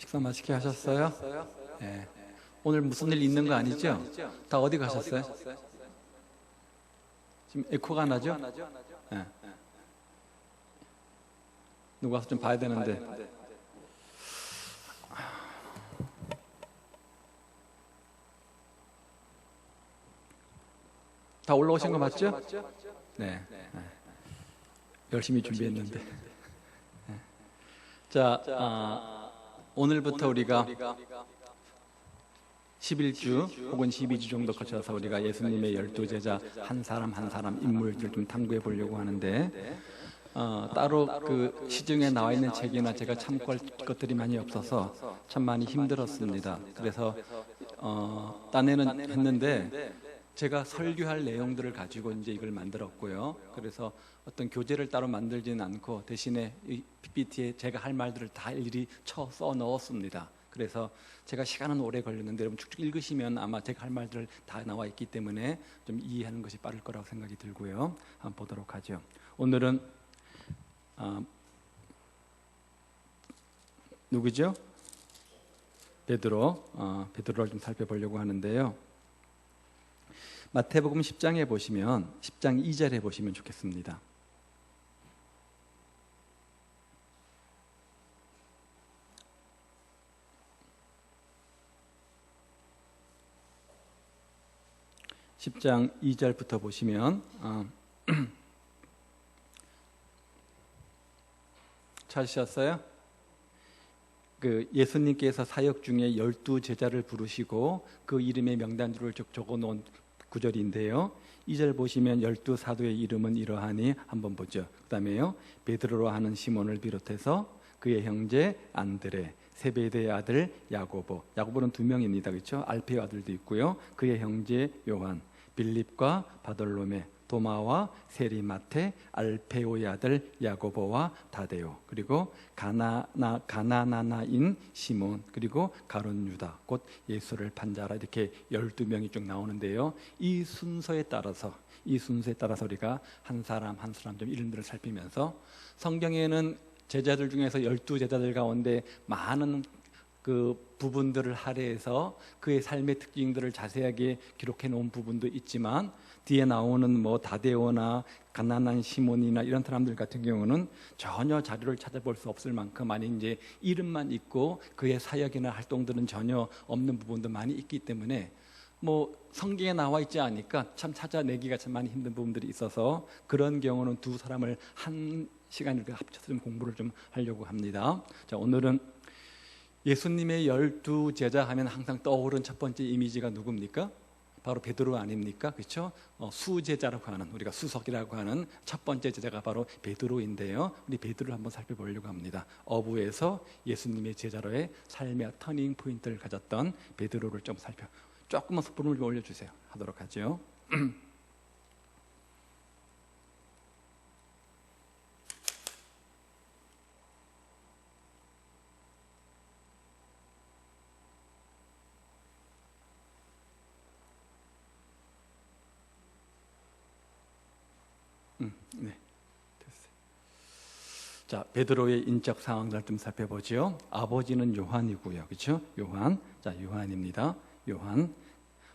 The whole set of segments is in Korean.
식사 맛있게 하셨어요? 네. 오늘 무슨 일 있는 거 아니죠? 다 어디 가셨어요? 지금 에코가 나죠? 네. 누구 와서 좀 봐야 되는데. 다 올라오신 거 맞죠? 네. 열심히 준비했는데. 자, 오늘부터 우리가 11주 혹은 12주 정도 거쳐서 우리가 예수님의 12제자 한 사람 한 사람 인물들 좀 탐구해 보려고 하는데, 따로 그 시중에 나와 있는 책이나 제가 참고할 것들이 많이 없어서 참 많이 힘들었습니다. 그래서 딴에는 했는데 제가 설교할 내용들을 가지고 이제 이걸 만들었고요. 그래서 어떤 교재를 따로 만들지는 않고 대신에 이 PPT에 제가 할 말들을 다 일일이 써 넣었습니다. 그래서 제가 시간은 오래 걸렸는데 여러분 쭉쭉 읽으시면 아마 제가 할 말들 다 나와 있기 때문에 좀 이해하는 것이 빠를 거라고 생각이 들고요. 한번 보도록 하죠. 오늘은 누구죠? 베드로를 좀 살펴보려고 하는데요. 마태복음 10장에 보시면 10장 2절에 보시면 좋겠습니다. (10장 2절부터) 보시면 찾으셨어요? 그 예수님께서 사역 중에 12제자를 부르시고 그 이름의 명단들을 적어 놓은 구절인데요. 2절 보시면 12사도의 이름은 이러하니 한번 보죠. 그 다음에요, 베드로로 하는 시몬을 비롯해서 그의 형제 안드레, 세베대의 아들 야고보는 2명입니다. 그렇죠? 알페의 아들도 있고요. 그의 형제 요한, 빌립과 바돌로메, 도마와 세리마테, 알페오의 아들 야고보와 다데오, 그리고 가나나나인 시몬, 그리고 가룟 유다, 곧 예수를 판자라, 이렇게 12명이 쭉 나오는데요. 이 순서에 따라서 우리가 한 사람 한 사람 좀 이름들을 살피면서, 성경에는 제자들 중에서 12제자들 가운데 많은 그 부분들을 할애해서 그의 삶의 특징들을 자세하게 기록해 놓은 부분도 있지만, 뒤에 나오는 뭐 다데오나 가난한 시몬이나 이런 사람들 같은 경우는 전혀 자료를 찾아볼 수 없을 만큼 많이 이제 이름만 있고 그의 사역이나 활동들은 전혀 없는 부분도 많이 있기 때문에 뭐 성경에 나와 있지 않으니까 참 찾아내기가 참 많이 힘든 부분들이 있어서, 그런 경우는 두 사람을 한 시간을 합쳐서 좀 공부를 좀 하려고 합니다. 자, 오늘은 예수님의 12제자 하면 항상 떠오른 첫 번째 이미지가 누굽니까? 바로 베드로 아닙니까? 그렇죠? 수제자라고 하는, 우리가 수석이라고 하는 첫 번째 제자가 바로 베드로인데요. 우리 베드로를 한번 살펴보려고 합니다. 어부에서 예수님의 제자로의 삶의 터닝 포인트를 가졌던 베드로를 좀 조금만 속도를 좀 올려주세요. 하도록 하죠. 네, 됐어요. 자, 베드로의 인적 상황을 좀 살펴보죠. 아버지는 요한이고요, 그렇죠? 요한입니다. 요한,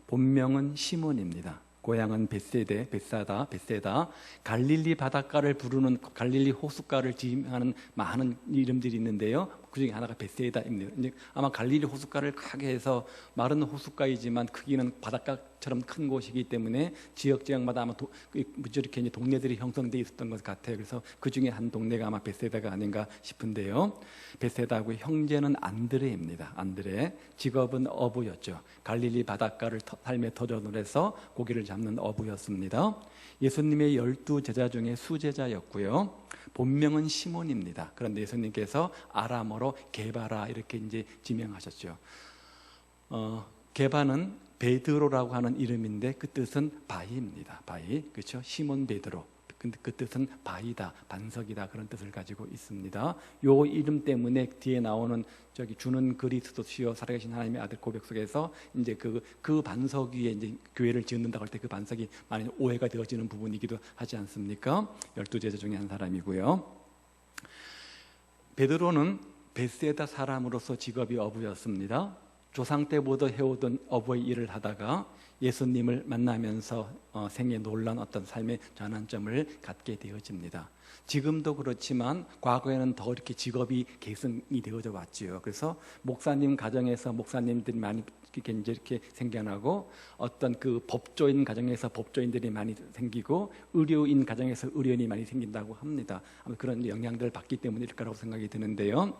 본명은 시몬입니다. 고향은 베세다, 갈릴리 바닷가를 부르는, 갈릴리 호숫가를 지칭하는 많은 이름들이 있는데요. 그 중에 하나가 베세다입니다. 아마 갈릴리 호숫가를 크게 해서 마른 호숫가이지만 크기는 바닷가처럼 큰 곳이기 때문에 지역마다 아마 이렇게 이제 동네들이 형성되어 있었던 것 같아요. 그래서 그 중에 한 동네가 아마 베세다가 아닌가 싶은데요. 베세다하고 형제는 안드레입니다. 안드레, 직업은 어부였죠. 갈릴리 바닷가를 삶의 터전을 해서 고기를 잡는 어부였습니다. 예수님의 12제자 중에 수제자였고요. 본명은 시몬입니다. 그런데 예수님께서 아람어로 게바라 이렇게 이제 지명하셨죠. 게바는 베드로라고 하는 이름인데 그 뜻은 바위입니다. 바위, 그렇죠? 시몬 베드로. 근데 그 뜻은 바위다, 반석이다, 그런 뜻을 가지고 있습니다. 요 이름 때문에 뒤에 나오는 주는 그리스도시요 살아계신 하나님의 아들 고백 속에서 이제 그 반석 위에 이제 교회를 짓는다고 할 때 그 반석이 많이 오해가 되어지는 부분이기도 하지 않습니까? 12제자 중에 한 사람이고요. 베드로는 벳세다 사람으로서 직업이 어부였습니다. 조상 때부터 해오던 어부의 일을 하다가 예수님을 만나면서 생애 놀란 어떤 삶의 전환점을 갖게 되어집니다. 지금도 그렇지만 과거에는 더 이렇게 직업이 계승이 되어져 왔지요. 그래서 목사님 가정에서 목사님들이 많이 이렇게 생겨나고, 어떤 그 법조인 가정에서 법조인들이 많이 생기고, 의료인 가정에서 의료인이 많이 생긴다고 합니다. 그런 영향들을 받기 때문일 거라고 생각이 드는데요.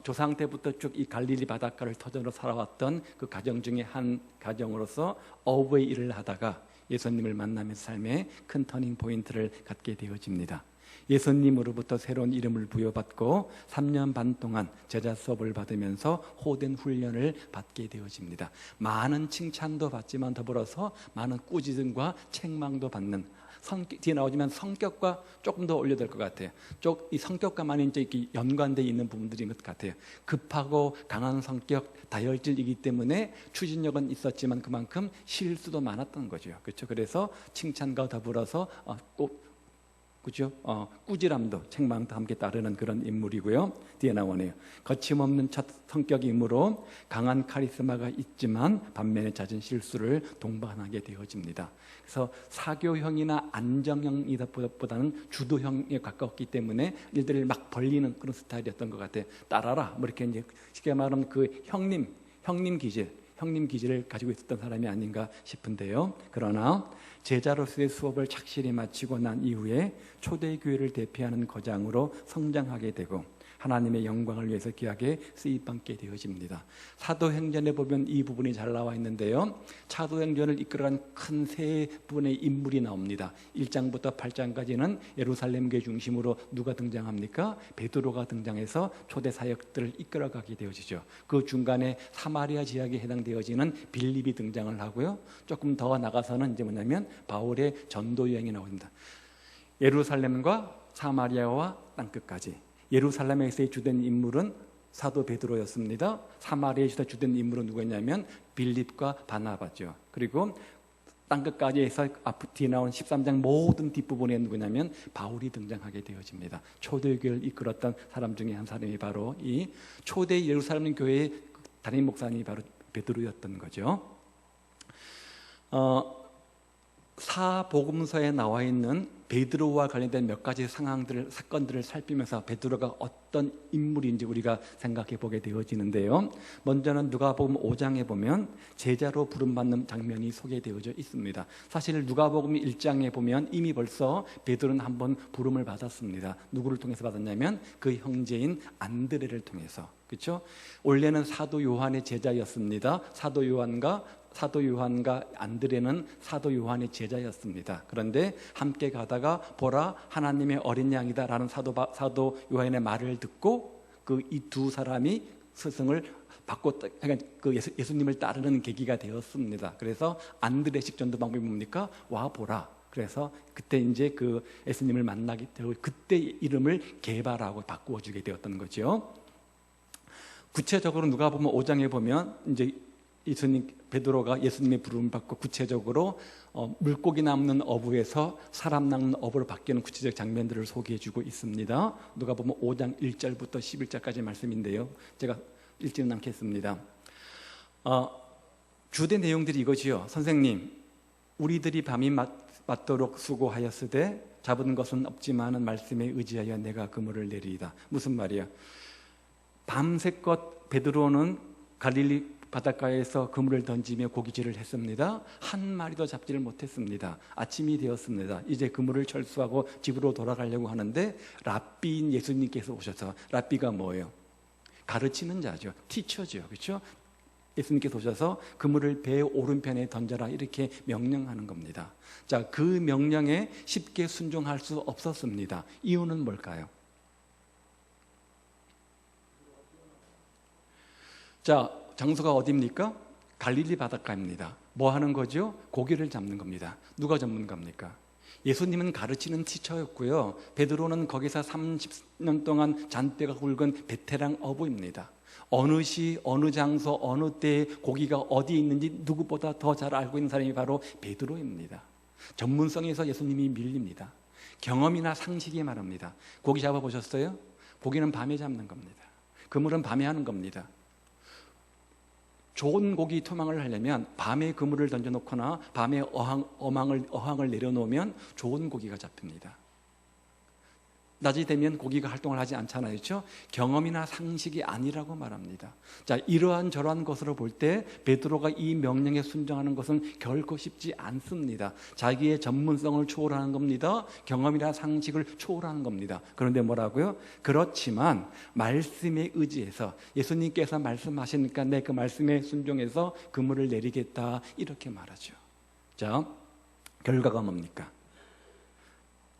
조상 때부터 쭉 이 갈릴리 바닷가를 터전으로 살아왔던 그 가정 중에 한 가정으로서 어부의 일을 하다가 예수님을 만나면서 삶의 큰 터닝 포인트를 갖게 되어집니다. 예수님으로부터 새로운 이름을 부여받고 3년 반 동안 제자 수업을 받으면서 호된 훈련을 받게 되어집니다. 많은 칭찬도 받지만 더불어서 많은 꾸짖음과 책망도 받는, 뒤에 나오지만 성격과 조금 더 올려야 될 것 같아요. 이 성격과 많이 이제 이렇게 연관되어 있는 부분들인 것 같아요. 급하고 강한 성격, 다혈질이기 때문에 추진력은 있었지만 그만큼 실수도 많았던 거죠. 그렇죠? 그래서 칭찬과 더불어서 그죠? 꾸지람도 책망도 함께 따르는 그런 인물이고요. 뒤에 나오네요. 거침없는 첫 성격이므로 강한 카리스마가 있지만 반면에 잦은 실수를 동반하게 되어집니다. 그래서 사교형이나 안정형이보다는 주도형에 가까웠기 때문에 일들을 막 벌리는 그런 스타일이었던 것 같아요. 따라라, 뭐 이렇게 이제 쉽게 말하면 그 형님 기질을 가지고 있었던 사람이 아닌가 싶은데요. 그러나 제자로서의 수업을 착실히 마치고 난 이후에 초대교회를 대표하는 거장으로 성장하게 되고 하나님의 영광을 위해서 귀하게 쓰임받게 되어집니다. 사도행전에 보면 이 부분이 잘 나와 있는데요. 사도행전을 이끌어간 큰 세 분의 인물이 나옵니다. 1장부터 8장까지는 예루살렘 교회 중심으로 누가 등장합니까? 베드로가 등장해서 초대 사역들을 이끌어가게 되어지죠. 그 중간에 사마리아 지역에 해당되어지는 빌립이 등장을 하고요. 조금 더 나가서는 이제 뭐냐면 바울의 전도 여행이 나옵니다. 예루살렘과 사마리아와 땅끝까지. 예루살렘에서의 주된 인물은 사도 베드로였습니다. 사마리아에서 주된 인물은 누구였냐면 빌립과 바나바죠. 그리고 땅끝까지 해서 뒤에 나온 13장 모든 뒷부분에 누구냐면 바울이 등장하게 되어집니다. 초대교회를 이끌었던 사람 중에 한 사람이 바로 이 초대 예루살렘 교회의 담임 목사님이 바로 베드로였던 거죠. 사복음서에 나와 있는 베드로와 관련된 몇 가지 사건들을 살피면서 베드로가 어떤 인물인지 우리가 생각해 보게 되어지는데요. 먼저는 누가복음 5장에 보면 제자로 부름받는 장면이 소개되어져 있습니다. 사실 누가복음 1장에 보면 이미 벌써 베드로는 한번 부름을 받았습니다. 누구를 통해서 받았냐면 그 형제인 안드레를 통해서. 그렇죠? 원래는 사도 요한의 제자였습니다. 사도 요한과 안드레는 사도 요한의 제자였습니다. 그런데 함께 가다가 보라 하나님의 어린 양이다라는 사도 요한의 말을 듣고 그 이 두 사람이 스승을 받고 그 예수님을 따르는 계기가 되었습니다. 그래서 안드레식 전도 방법이 뭡니까? 와 보라. 그래서 그때 이제 그 예수님을 만나게 되고 그때 이름을 개바라고 바꾸어 주게 되었던 거죠. 구체적으로 누가복음 5장에 보면 이제 베드로가 예수님의 부름을 받고 구체적으로 물고기 남는 어부에서 사람 낚는 어부로 바뀌는 구체적 장면들을 소개해주고 있습니다. 누가복음 5장 1절부터 11절까지 말씀인데요. 제가 읽지는 않겠습니다. 주된 내용들이 이거지요. 선생님, 우리들이 밤이 맞도록 수고하였으되 잡은 것은 없지만은 말씀에 의지하여 내가 그물을 내리이다. 무슨 말이야? 밤새껏 베드로는 갈릴리 바닷가에서 그물을 던지며 고기질을 했습니다. 한 마리도 잡지를 못했습니다. 아침이 되었습니다. 이제 그물을 철수하고 집으로 돌아가려고 하는데 랍비인 예수님께서 오셔서, 랍비가 뭐예요? 가르치는 자죠. 티처죠. 그렇죠? 예수님께서 오셔서 그물을 배의 오른편에 던져라 이렇게 명령하는 겁니다. 자, 그 명령에 쉽게 순종할 수 없었습니다. 이유는 뭘까요? 자, 장소가 어디입니까? 갈릴리 바닷가입니다. 뭐 하는 거죠? 고기를 잡는 겁니다. 누가 전문가입니까? 예수님은 가르치는 티처였고요. 베드로는 거기서 30년 동안 잔뼈가 굵은 베테랑 어부입니다. 어느 시, 어느 장소, 어느 때에 고기가 어디에 있는지 누구보다 더 잘 알고 있는 사람이 바로 베드로입니다. 전문성에서 예수님이 밀립니다. 경험이나 상식이 말합니다. 고기 잡아보셨어요? 고기는 밤에 잡는 겁니다. 그물은 밤에 하는 겁니다. 좋은 고기 토막을 하려면 밤에 그물을 던져놓거나 밤에 어항을 내려놓으면 좋은 고기가 잡힙니다. 낮이 되면 고기가 활동을 하지 않잖아요. 그렇죠? 경험이나 상식이 아니라고 말합니다. 자, 이러한 저러한 것으로 볼 때 베드로가 이 명령에 순종하는 것은 결코 쉽지 않습니다. 자기의 전문성을 초월하는 겁니다. 경험이나 상식을 초월하는 겁니다. 그런데 뭐라고요? 그렇지만 말씀에 의지해서 예수님께서 말씀하시니까 내 그 말씀에 순종해서 그물을 내리겠다 이렇게 말하죠. 자, 결과가 뭡니까?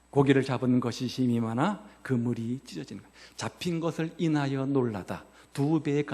고기를 잡은 것이 힘이 많아 그물이 찢어지는 거예요. 잡힌 것을 인하여 놀라다. 2배에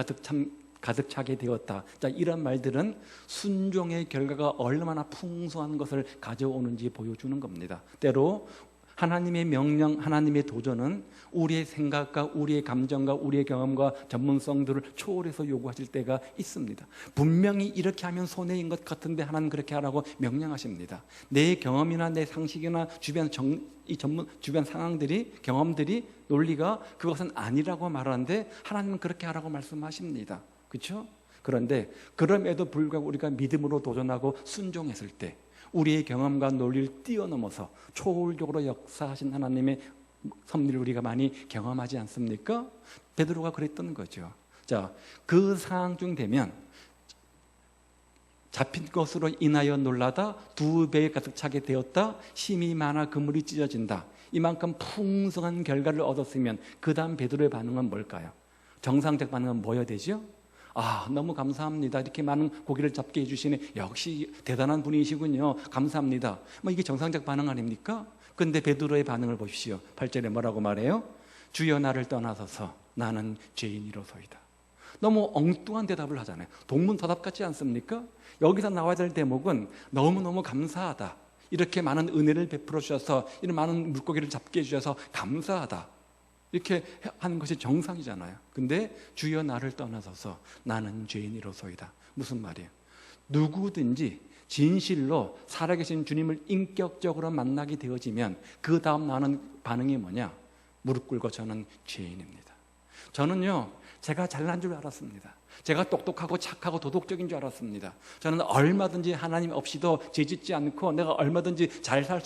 가득 차게 되었다. 자, 이런 말들은 순종의 결과가 얼마나 풍성한 것을 가져오는지 보여주는 겁니다. 때로 하나님의 명령, 하나님의 도전은 우리의 생각과 우리의 감정과 우리의 경험과 전문성들을 초월해서 요구하실 때가 있습니다. 분명히 이렇게 하면 손해인 것 같은데 하나님 그렇게 하라고 명령하십니다. 내 경험이나 내 상식이나 주변 상황들이, 경험들이, 논리가 그것은 아니라고 말하는데 하나님은 그렇게 하라고 말씀하십니다. 그렇죠? 그런데 그럼에도 불구하고 우리가 믿음으로 도전하고 순종했을 때 우리의 경험과 논리를 뛰어넘어서 초월적으로 역사하신 하나님의 섭리를 우리가 많이 경험하지 않습니까? 베드로가 그랬던 거죠. 자, 그 상황 중 되면 잡힌 것으로 인하여 놀라다 2배에 가득 차게 되었다. 힘이 많아 그물이 찢어진다. 이만큼 풍성한 결과를 얻었으면 그 다음 베드로의 반응은 뭘까요? 정상적 반응은 뭐여야 되죠? 아, 너무 감사합니다. 이렇게 많은 고기를 잡게 해주시니 역시 대단한 분이시군요. 감사합니다. 뭐 이게 정상적 반응 아닙니까? 근데 베드로의 반응을 보십시오. 8절에 뭐라고 말해요? 주여 나를 떠나서서 나는 죄인이로소이다. 너무 엉뚱한 대답을 하잖아요. 동문서답 같지 않습니까? 여기서 나와야 될 대목은 너무너무 감사하다. 이렇게 많은 은혜를 베풀어 주셔서 이런 많은 물고기를 잡게 해주셔서 감사하다. 이렇게 하는 것이 정상이잖아요. 근데 주여 나를 떠나서서 나는 죄인이로소이다. 무슨 말이에요? 누구든지 진실로 살아계신 주님을 인격적으로 만나게 되어지면 그 다음 나는 반응이 뭐냐? 무릎 꿇고 저는 죄인입니다. 저는요, 제가 잘난 줄 알았습니다. 제가 똑똑하고 착하고 도덕적인 줄 알았습니다. 저는 얼마든지 하나님 없이도 죄짓지 않고 내가 얼마든지 잘 살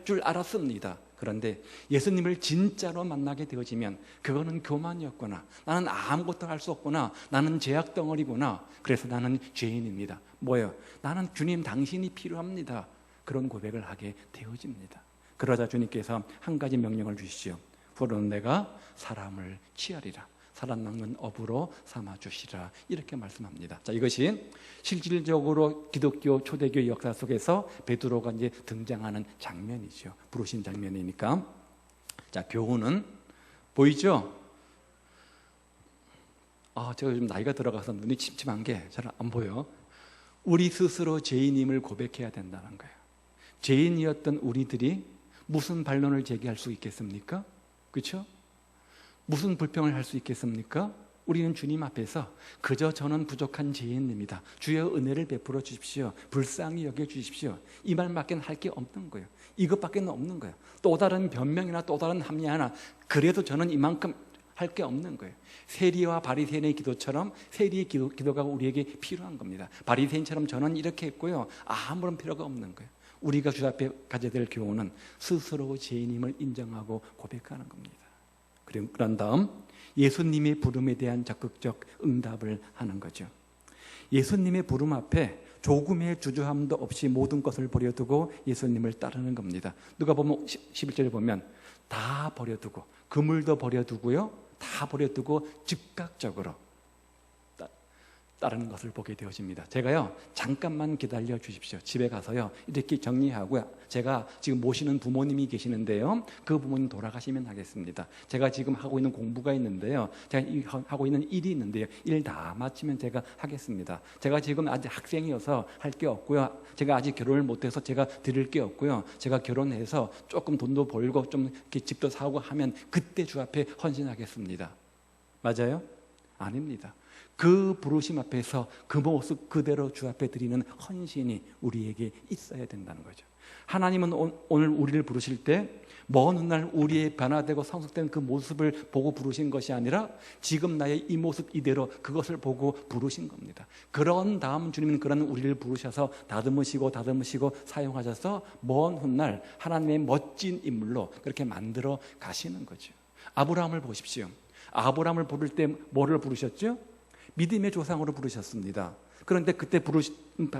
줄 알았습니다. 그런데 예수님을 진짜로 만나게 되어지면 그거는 교만이었구나. 나는 아무것도 할 수 없구나. 나는 죄악 덩어리구나. 그래서 나는 죄인입니다. 뭐예요? 나는 주님 당신이 필요합니다. 그런 고백을 하게 되어집니다. 그러자 주님께서 한 가지 명령을 주시죠. 부르는 내가 사람을 취하리라. 살아남는 업으로 삼아주시라. 이렇게 말씀합니다. 자, 이것이 실질적으로 기독교 초대교회 역사 속에서 베드로가 이제 등장하는 장면이죠. 부르신 장면이니까. 자, 교훈은 보이죠? 제가 좀 나이가 들어가서 눈이 침침한 게 잘 안 보여. 우리 스스로 죄인임을 고백해야 된다는 거예요. 죄인이었던 우리들이 무슨 반론을 제기할 수 있겠습니까? 그렇죠? 무슨 불평을 할 수 있겠습니까? 우리는 주님 앞에서 그저 저는 부족한 죄인입니다. 주여 은혜를 베풀어 주십시오. 불쌍히 여겨 주십시오. 이 말밖에 할 게 없는 거예요. 이것밖에 없는 거예요. 또 다른 변명이나 또 다른 합리 하나 그래도 저는 이만큼 할 게 없는 거예요. 세리와 바리새인의 기도처럼 세리의 기도가 우리에게 필요한 겁니다. 바리새인처럼 저는 이렇게 했고요. 아무런 필요가 없는 거예요. 우리가 주 앞에 가져야 될 교훈은 스스로 죄인임을 인정하고 고백하는 겁니다. 그런 다음 예수님의 부름에 대한 적극적 응답을 하는 거죠. 예수님의 부름 앞에 조금의 주저함도 없이 모든 것을 버려두고 예수님을 따르는 겁니다. 누가 보면 11절에 보면 다 버려두고 그물도 버려두고요. 다 버려두고 즉각적으로 따르는 것을 보게 되어집니다. 제가요, 잠깐만 기다려 주십시오. 집에 가서요, 이렇게 정리하고요. 제가 지금 모시는 부모님이 계시는데요. 그 부모님 돌아가시면 하겠습니다. 제가 지금 하고 있는 공부가 있는데요. 제가 하고 있는 일이 있는데요. 일 다 마치면 제가 하겠습니다. 제가 지금 아직 학생이어서 할 게 없고요. 제가 아직 결혼을 못해서 제가 드릴 게 없고요. 제가 결혼해서 조금 돈도 벌고 좀 이렇게 집도 사고 하면 그때 주 앞에 헌신하겠습니다. 맞아요? 아닙니다. 그 부르심 앞에서 그 모습 그대로 주 앞에 드리는 헌신이 우리에게 있어야 된다는 거죠. 하나님은 오늘 우리를 부르실 때 먼 훗날 우리의 변화되고 성숙된 그 모습을 보고 부르신 것이 아니라 지금 나의 이 모습 이대로 그것을 보고 부르신 겁니다. 그런 다음 주님은 그런 우리를 부르셔서 다듬으시고 사용하셔서 먼 훗날 하나님의 멋진 인물로 그렇게 만들어 가시는 거죠. 아브라함을 보십시오. 아브라함을 부를 때 뭐를 부르셨죠? 믿음의 조상으로 부르셨습니다. 그런데 그때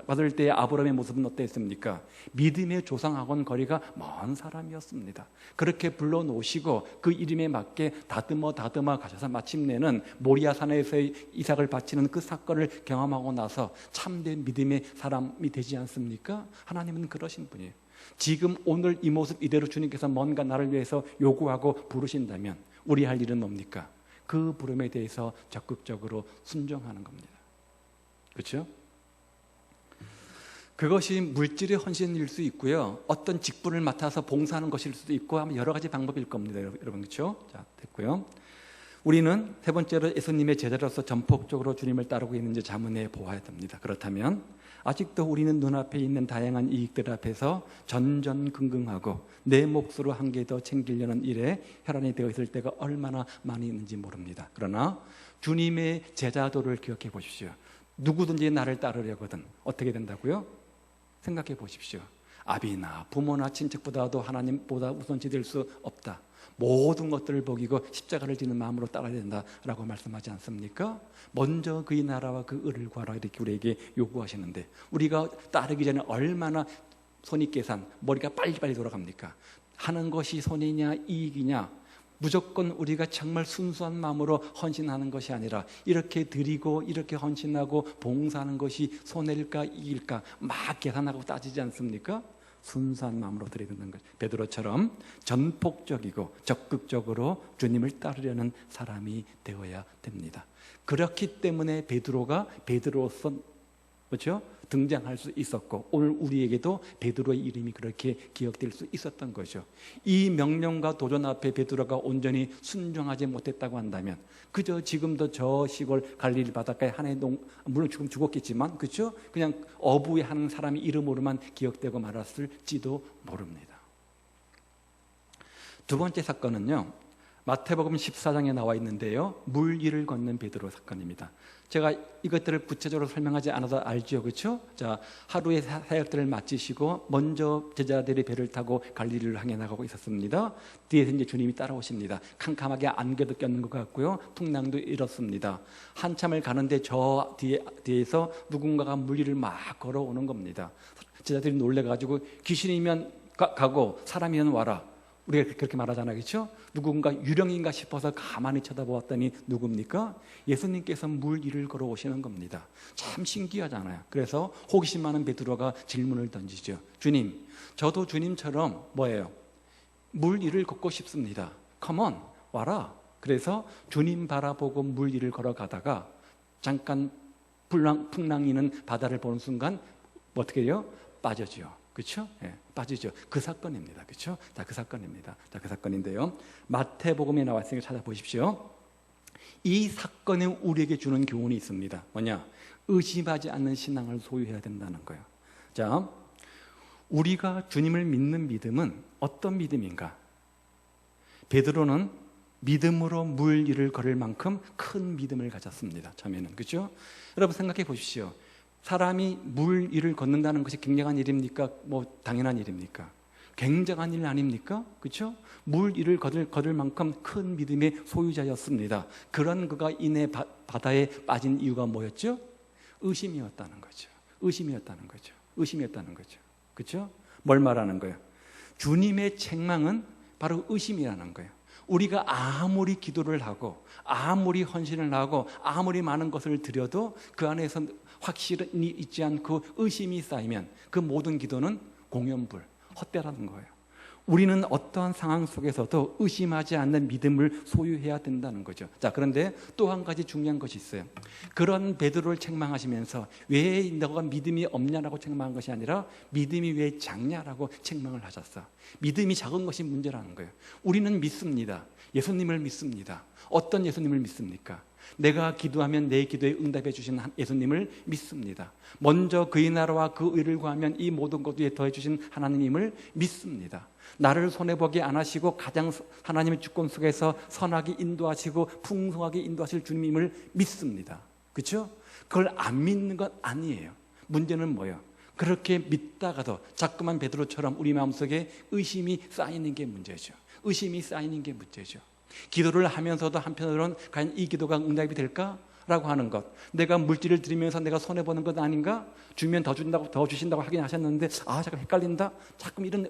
받을 때의 아브라함의 모습은 어땠습니까? 믿음의 조상하고는 거리가 먼 사람이었습니다. 그렇게 불러놓으시고 그 이름에 맞게 다듬어 가셔서 마침내는 모리아산에서의 이삭을 바치는 그 사건을 경험하고 나서 참된 믿음의 사람이 되지 않습니까? 하나님은 그러신 분이에요. 지금 오늘 이 모습 이대로 주님께서 뭔가 나를 위해서 요구하고 부르신다면 우리 할 일은 뭡니까? 그 부름에 대해서 적극적으로 순종하는 겁니다. 그렇죠? 그것이 물질의 헌신일 수 있고요. 어떤 직분을 맡아서 봉사하는 것일 수도 있고 아마 여러 가지 방법일 겁니다. 여러분 그렇죠? 자, 됐고요. 우리는 세 번째로 예수님의 제자로서 전폭적으로 주님을 따르고 있는지 자문해 보아야 됩니다. 그렇다면 아직도 우리는 눈앞에 있는 다양한 이익들 앞에서 전전긍긍하고 내 몫으로 한 개 더 챙기려는 일에 혈안이 되어 있을 때가 얼마나 많이 있는지 모릅니다. 그러나 주님의 제자도를 기억해 보십시오. 누구든지 나를 따르려거든 어떻게 된다고요? 생각해 보십시오. 아비나 부모나 친척보다도 하나님보다 우선시 될 수 없다. 모든 것들을 먹이고 십자가를 지는 마음으로 따라야 된다라고 말씀하지 않습니까? 먼저 그의 나라와 그 의를 구하라 이렇게 우리에게 요구하시는데 우리가 따르기 전에 얼마나 손익계산, 머리가 빨리빨리 돌아갑니까? 하는 것이 손해냐 이익이냐 무조건 우리가 정말 순수한 마음으로 헌신하는 것이 아니라 이렇게 드리고 이렇게 헌신하고 봉사하는 것이 손해일까 이익일까 막 계산하고 따지지 않습니까? 순수한 마음으로 드려야 되는 것. 베드로처럼 전폭적이고 적극적으로 주님을 따르려는 사람이 되어야 됩니다. 그렇기 때문에 베드로가 베드로로서 그렇죠? 등장할 수 있었고 오늘 우리에게도 베드로의 이름이 그렇게 기억될 수 있었던 거죠. 이 명령과 도전 앞에 베드로가 온전히 순종하지 못했다고 한다면 그저 지금도 저 시골 갈릴리 바닷가에 한 물론 지금 죽었겠지만 그렇죠? 그냥 어부에 하는 사람의 이름으로만 기억되고 말았을지도 모릅니다. 두 번째 사건은요. 마태복음 14장에 나와 있는데요. 물 위를 걷는 베드로 사건입니다. 제가 이것들을 구체적으로 설명하지 않아도 알죠. 그렇죠? 자, 하루의 사역들을 마치시고 먼저 제자들이 배를 타고 갈릴리를 향해 나가고 있었습니다. 뒤에서 이제 주님이 따라오십니다. 캄캄하게 안개도 꼈는 것 같고요. 풍랑도 일었습니다. 한참을 가는데 저 뒤에서 누군가가 물 위를 막 걸어오는 겁니다. 제자들이 놀래가지고 귀신이면 가고 사람이면 와라. 우리가 그렇게 말하잖아요. 그렇죠? 누군가 유령인가 싶어서 가만히 쳐다보았더니 누굽니까? 예수님께서 물 위를 걸어오시는 겁니다. 참 신기하잖아요. 그래서 호기심 많은 베드로가 질문을 던지죠. 주님, 저도 주님처럼 뭐예요? 물 위를 걷고 싶습니다. 컴온, 와라. 그래서 주님 바라보고 물 위를 걸어가다가 잠깐 풍랑이는 바다를 보는 순간 어떻게 해요? 빠져지요. 그렇죠? 예, 빠지죠. 그 사건입니다. 그렇죠? 자, 그 사건입니다. 자, 그 사건인데요. 마태복음에 나와 있으니까 찾아보십시오. 이 사건이 우리에게 주는 교훈이 있습니다. 뭐냐? 의심하지 않는 신앙을 소유해야 된다는 거예요. 자, 우리가 주님을 믿는 믿음은 어떤 믿음인가? 베드로는 믿음으로 물 위를 걸을 만큼 큰 믿음을 가졌습니다. 처음에는. 그렇죠? 여러분 생각해 보십시오. 사람이 물 위를 걷는다는 것이 굉장한 일입니까? 뭐 당연한 일입니까? 굉장한 일 아닙니까? 그렇죠? 물 위를 걸을 만큼 큰 믿음의 소유자였습니다. 그런 그가 이내 바다에 빠진 이유가 뭐였죠? 의심이었다는 거죠. 의심이었다는 거죠. 의심이었다는 거죠. 그렇죠? 뭘 말하는 거예요? 주님의 책망은 바로 의심이라는 거예요. 우리가 아무리 기도를 하고 아무리 헌신을 하고 아무리 많은 것을 드려도 그 안에서 확실히 있지 않고 의심이 쌓이면 그 모든 기도는 공연불, 헛되라는 거예요. 우리는 어떠한 상황 속에서도 의심하지 않는 믿음을 소유해야 된다는 거죠. 자, 그런데 또 한 가지 중요한 것이 있어요. 그런 베드로를 책망하시면서 왜 너가 믿음이 없냐라고 책망한 것이 아니라 믿음이 왜 작냐라고 책망을 하셨어. 믿음이 작은 것이 문제라는 거예요. 우리는 믿습니다. 예수님을 믿습니다. 어떤 예수님을 믿습니까? 내가 기도하면 내 기도에 응답해 주신 예수님을 믿습니다. 먼저 그의 나라와 그 의를 구하면 이 모든 것 위에 더해 주신 하나님을 믿습니다. 나를 손해보게 안 하시고 가장 하나님의 주권 속에서 선하게 인도하시고 풍성하게 인도하실 주님임을 믿습니다. 그렇죠? 그걸 안 믿는 건 아니에요. 문제는 뭐예요? 그렇게 믿다가도 자꾸만 베드로처럼 우리 마음속에 의심이 쌓이는 게 문제죠. 의심이 쌓이는 게 문제죠. 기도를 하면서도 한편으로는 과연 이 기도가 응답이 될까? 라고 하는 것. 내가 물질을 드리면서 내가 손해보는 것 아닌가? 주면 더 준다고, 더 주신다고 하긴 하셨는데 잠깐 헷갈린다? 자꾸 이런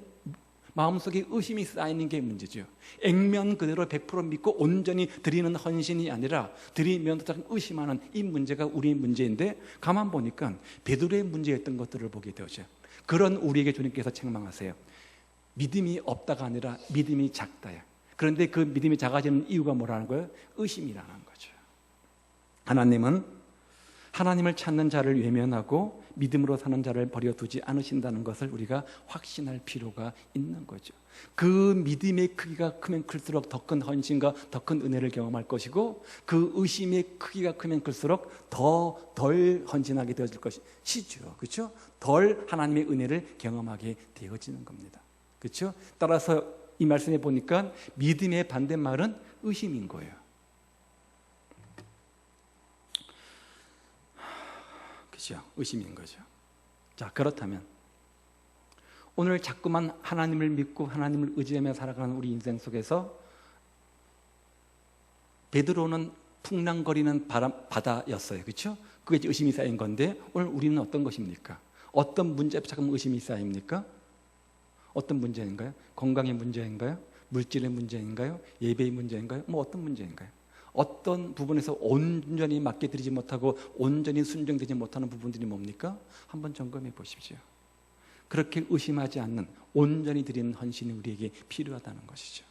마음속에 의심이 쌓이는 게 문제죠. 액면 그대로 100% 믿고 온전히 드리는 헌신이 아니라 드리면서 자꾸 의심하는 이 문제가 우리의 문제인데, 가만 보니까 베드로의 문제였던 것들을 보게 되죠. 그런 우리에게 주님께서 책망하세요. 믿음이 없다가 아니라 믿음이 작다야. 그런데 그 믿음이 작아지는 이유가 뭐라는 거예요? 의심이라는 거죠. 하나님은 하나님을 찾는 자를 외면하고 믿음으로 사는 자를 버려두지 않으신다는 것을 우리가 확신할 필요가 있는 거죠. 그 믿음의 크기가 크면 클수록 더 큰 헌신과 더 큰 은혜를 경험할 것이고, 그 의심의 크기가 크면 클수록 덜 헌신하게 되어질 것이죠. 그렇죠? 덜 하나님의 은혜를 경험하게 되어지는 겁니다. 그렇죠? 따라서 이 말씀에 보니까 믿음의 반대말은 의심인 거예요. 그렇죠? 의심인 거죠. 자, 그렇다면 오늘 자꾸만 하나님을 믿고 하나님을 의지하며 살아가는 우리 인생 속에서 베드로는 풍랑거리는 바다였어요. 그렇죠? 그게 의심이 쌓인 건데, 오늘 우리는 어떤 것입니까? 어떤 문제 앞에 자꾸 의심이 쌓입니까? 어떤 문제인가요? 건강의 문제인가요? 물질의 문제인가요? 예배의 문제인가요? 어떤 문제인가요? 어떤 부분에서 온전히 맡겨드리지 못하고 온전히 순종되지 못하는 부분들이 뭡니까? 한번 점검해 보십시오. 그렇게 의심하지 않는 온전히 드리는 헌신이 우리에게 필요하다는 것이죠.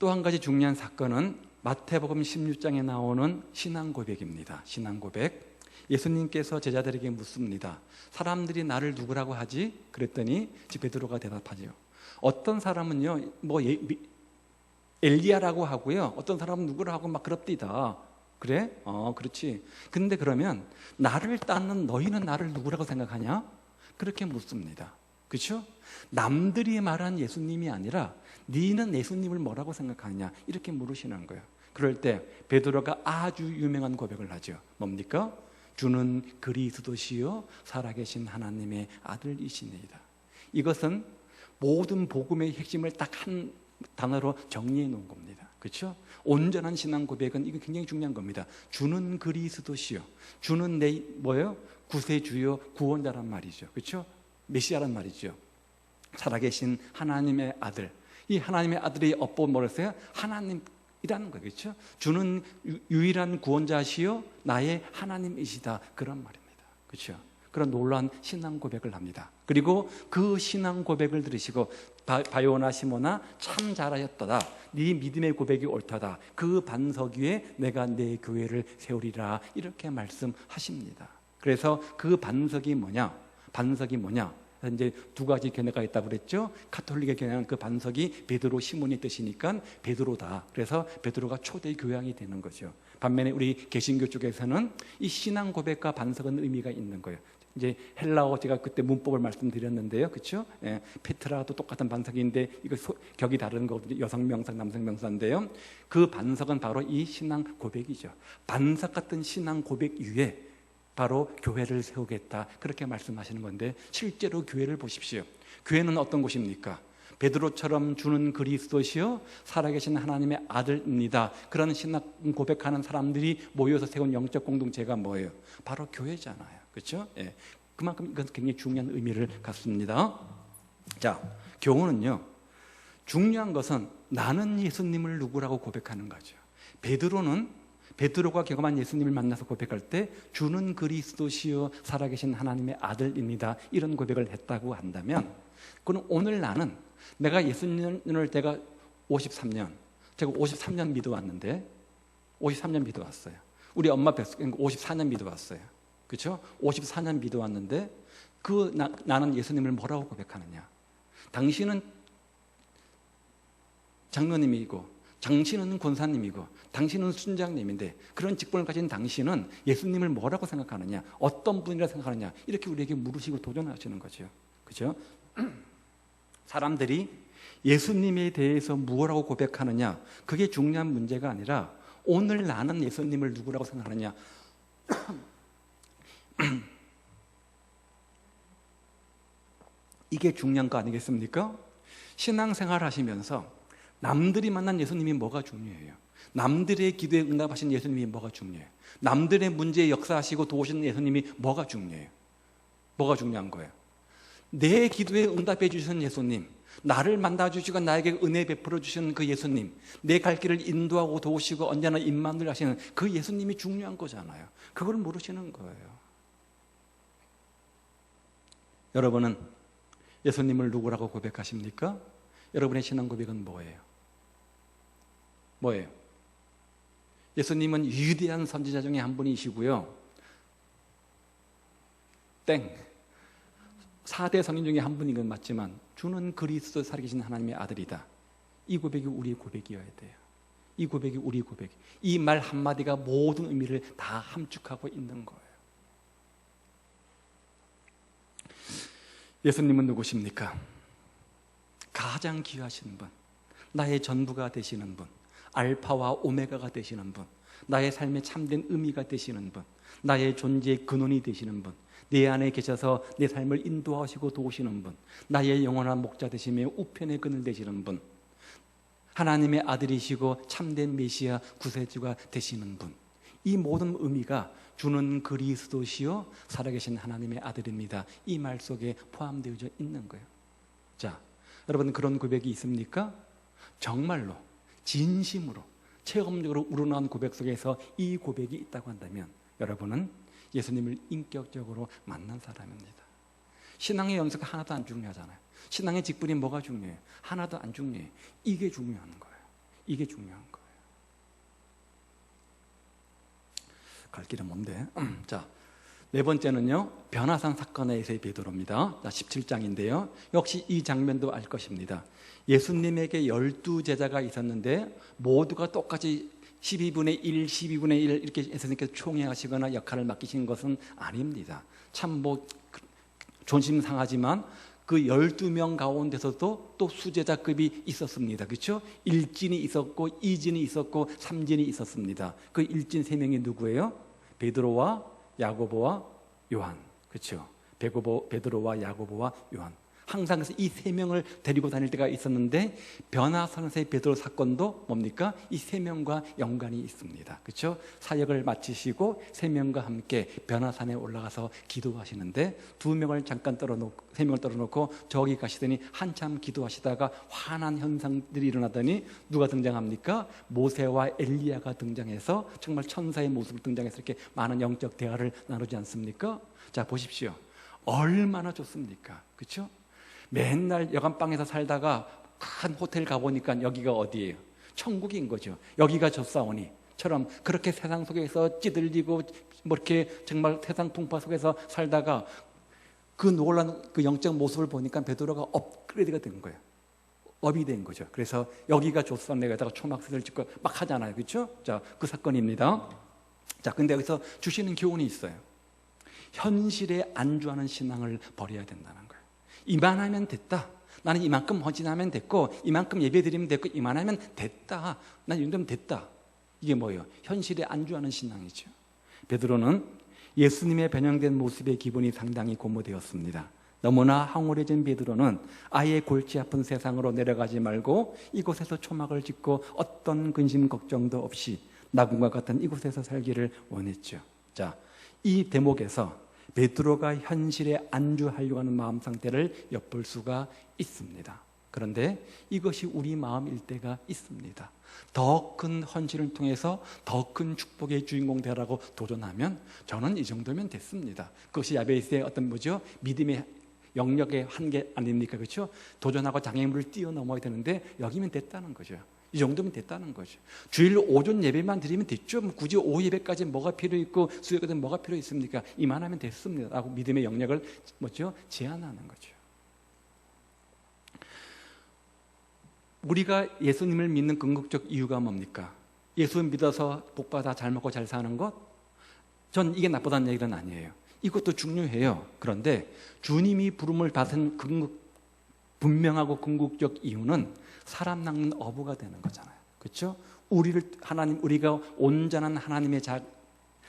또 한 가지 중요한 사건은 마태복음 16장에 나오는 신앙 고백입니다. 신앙 고백. 예수님께서 제자들에게 묻습니다. 사람들이 나를 누구라고 하지? 그랬더니 베드로가 대답하죠. 어떤 사람은요, 엘리야라고 하고요, 어떤 사람은 누구라 하고 막 그럽디다. 그래? 그렇지. 근데 그러면 나를 따르는 너희는 나를 누구라고 생각하냐? 그렇게 묻습니다. 그렇죠? 남들이 말한 예수님이 아니라 너희는 예수님을 뭐라고 생각하느냐? 이렇게 물으시는 거예요. 그럴 때 베드로가 아주 유명한 고백을 하죠. 뭡니까? 주는 그리스도시요 살아계신 하나님의 아들이시니이다. 이것은 모든 복음의 핵심을 딱 한 단어로 정리해 놓은 겁니다. 그렇죠? 온전한 신앙 고백은 이거 굉장히 중요한 겁니다. 주는 그리스도시요. 주는 내 뭐예요? 구세주요 구원자란 말이죠. 그렇죠? 메시아란 말이죠. 살아계신 하나님의 아들. 이 하나님의 아들의 업보 뭐랬어요? 하나님이라는 거예요. 그렇죠? 주는 유일한 구원자시요 나의 하나님이시다. 그런 말입니다. 그렇죠? 그런 놀라운 신앙 고백을 합니다. 그리고 그 신앙 고백을 들으시고 바요나 시모나 참 잘하였도다. 네 믿음의 고백이 옳다다. 그 반석 위에 내가 내 교회를 세우리라. 이렇게 말씀하십니다. 그래서 그 반석이 뭐냐? 반석이 뭐냐? 이제 두 가지 견해가 있다고 그랬죠. 가톨릭의 견해는 그 반석이 베드로 시몬의 뜻이니까 베드로다. 그래서 베드로가 초대 교양이 되는 거죠. 반면에 우리 개신교 쪽에서는 이 신앙 고백과 반석은 의미가 있는 거예요. 이제 헬라어 제가 그때 문법을 말씀드렸는데요, 그렇죠? 예, 페트라도 똑같은 반석인데 이거 격이 다른 거거든요. 여성 명사, 남성 명사인데요. 그 반석은 바로 이 신앙 고백이죠. 반석 같은 신앙 고백 위에 바로 교회를 세우겠다, 그렇게 말씀하시는 건데, 실제로 교회를 보십시오. 교회는 어떤 곳입니까? 베드로처럼 주는 그리스도시요 살아계신 하나님의 아들입니다. 그런 신앙 고백하는 사람들이 모여서 세운 영적 공동체가 뭐예요? 바로 교회잖아요. 그렇죠? 예. 그만큼 이것은 굉장히 중요한 의미를 갖습니다. 자, 교훈은요, 중요한 것은 나는 예수님을 누구라고 고백하는 거죠. 베드로가 경험한 예수님을 만나서 고백할 때 주는 그리스도시요 살아계신 하나님의 아들입니다, 이런 고백을 했다고 한다면, 그럼 오늘 나는 내가 예수님을 제가 53년 믿어왔는데, 53년 믿어왔어요. 우리 엄마 뱃속에 54년 믿어왔어요. 그렇죠? 54년 믿어왔는데 나는 예수님을 뭐라고 고백하느냐? 당신은 장로님이고 당신은 권사님이고 당신은 순장님인데 그런 직분을 가진 당신은 예수님을 뭐라고 생각하느냐, 어떤 분이라 생각하느냐, 이렇게 우리에게 물으시고 도전하시는 거죠. 그죠? 사람들이 예수님에 대해서 무엇라고 고백하느냐, 그게 중요한 문제가 아니라 오늘 나는 예수님을 누구라고 생각하느냐. 이게 중요한 거 아니겠습니까? 신앙생활 하시면서 남들이 만난 예수님이 뭐가 중요해요? 남들의 기도에 응답하신 예수님이 뭐가 중요해요? 남들의 문제에 역사하시고 도우시는 예수님이 뭐가 중요해요? 뭐가 중요한 거예요? 내 기도에 응답해 주시는 예수님, 나를 만나주시고 나에게 은혜 베풀어 주시는 그 예수님, 내 갈 길을 인도하고 도우시고 언제나 임만을 하시는 그 예수님이 중요한 거잖아요. 그걸 모르시는 거예요. 여러분은 예수님을 누구라고 고백하십니까? 여러분의 신앙 고백은 뭐예요? 뭐예요? 예수님은 위대한 선지자 중에 한 분이시고요. 땡. 4대 성인 중에 한 분인 건 맞지만 주는 그리스도 살아계신 하나님의 아들이다. 이 고백이 우리의 고백이어야 돼요. 이 고백이 우리의 고백. 이 말 한마디가 모든 의미를 다 함축하고 있는 거예요. 예수님은 누구십니까? 가장 귀하신 분, 나의 전부가 되시는 분, 알파와 오메가가 되시는 분, 나의 삶의 참된 의미가 되시는 분, 나의 존재의 근원이 되시는 분, 내 안에 계셔서 내 삶을 인도하시고 도우시는 분, 나의 영원한 목자 되시며 우편의 그늘 되시는 분, 하나님의 아들이시고 참된 메시아 구세주가 되시는 분, 이 모든 의미가 주는 그리스도시요 살아계신 하나님의 아들입니다. 이 말 속에 포함되어져 있는 거예요. 자, 여러분 그런 고백이 있습니까? 정말로 진심으로 체험적으로 우러나온 고백 속에서 이 고백이 있다고 한다면 여러분은 예수님을 인격적으로 만난 사람입니다. 신앙의 연수가 하나도 안 중요하잖아요. 신앙의 직분이 뭐가 중요해요? 하나도 안 중요해요. 이게 중요한 거예요. 이게 중요한 거예요. 갈 길은 뭔데? 자, 네 번째는요, 변화산 사건에서의 베드로입니다. 자, 17장인데요. 역시 이 장면도 알 것입니다. 예수님에게 12제자가 있었는데 모두가 똑같이 12분의 1, 12분의 1 이렇게 예수님께서 총회하시거나 역할을 맡기신 것은 아닙니다. 참 존심 상하지만 그 12명 가운데서도 또 수제자급이 있었습니다. 그렇죠? 1진이 있었고 2진이 있었고 3진이 있었습니다. 그 1진 3명이 누구예요? 베드로와 야고보와 요한. 그렇죠? 베드로와 야고보와 요한. 항상 이 3명을 데리고 다닐 때가 있었는데 변화산에서의 베드로 사건도 뭡니까? 이 3명과 연관이 있습니다. 그렇죠? 사역을 마치시고 3명과 함께 변화산에 올라가서 기도하시는데 2명을 잠깐 떨어놓고 3명을 떨어놓고 저기 가시더니 한참 기도하시다가 화난 현상들이 일어나더니 누가 등장합니까? 모세와 엘리야가 등장해서 정말 천사의 모습으로 등장해서 이렇게 많은 영적 대화를 나누지 않습니까? 자, 보십시오. 얼마나 좋습니까? 그렇죠? 맨날 여간방에서 살다가 큰 호텔 가보니까 여기가 어디예요? 천국인 거죠. 여기가 좁사오니처럼 그렇게 세상 속에서 찌들리고 뭐 이렇게 정말 세상 풍파 속에서 살다가 그 놀란 그 영적 모습을 보니까 베드로가 업그레이드가 된 거예요. 업이 된 거죠. 그래서 여기가 좁사오니에다가 초막스를 짓고 막 하잖아요. 그렇죠? 자, 그 사건입니다. 자, 근데 여기서 주시는 교훈이 있어요. 현실에 안주하는 신앙을 버려야 된다는 거예요. 이만하면 됐다. 나는 이만큼 헌신하면 됐고 이만큼 예배드리면 됐고 이만하면 됐다. 난 이 정도면 됐다. 이게 뭐예요? 현실에 안주하는 신앙이죠. 베드로는 예수님의 변형된 모습의 기분이 상당히 고무되었습니다. 너무나 황홀해진 베드로는 아예 골치 아픈 세상으로 내려가지 말고 이곳에서 초막을 짓고 어떤 근심 걱정도 없이 낙원과 같은 이곳에서 살기를 원했죠. 자, 이 대목에서 베드로가 현실에 안주하려고 하는 마음 상태를 엿볼 수가 있습니다. 그런데 이것이 우리 마음일 때가 있습니다. 더 큰 헌신을 통해서 더 큰 축복의 주인공 되라고 도전하면 저는 이 정도면 됐습니다. 그것이 야베스의 어떤 뭐죠? 믿음의 영역의 한계 아닙니까? 그렇죠? 도전하고 장애물을 뛰어넘어야 되는데 여기면 됐다는 거죠. 이 정도면 됐다는 거죠. 주일 오전 예배만 드리면 됐죠. 굳이 오후 예배까지 뭐가 필요 있고 수요일까지 뭐가 필요 있습니까? 이만하면 됐습니다. 라고 믿음의 영역을 뭐죠? 제한하는 거죠. 우리가 예수님을 믿는 궁극적 이유가 뭡니까? 예수 믿어서 복받아 잘 먹고 잘 사는 것? 전 이게 나쁘다는 얘기는 아니에요. 이것도 중요해요. 그런데 주님이 부름을 받은 분명하고 궁극적 이유는 사람 낚는 어부가 되는 거잖아요. 그렇죠? 우리가 온전한 하나님의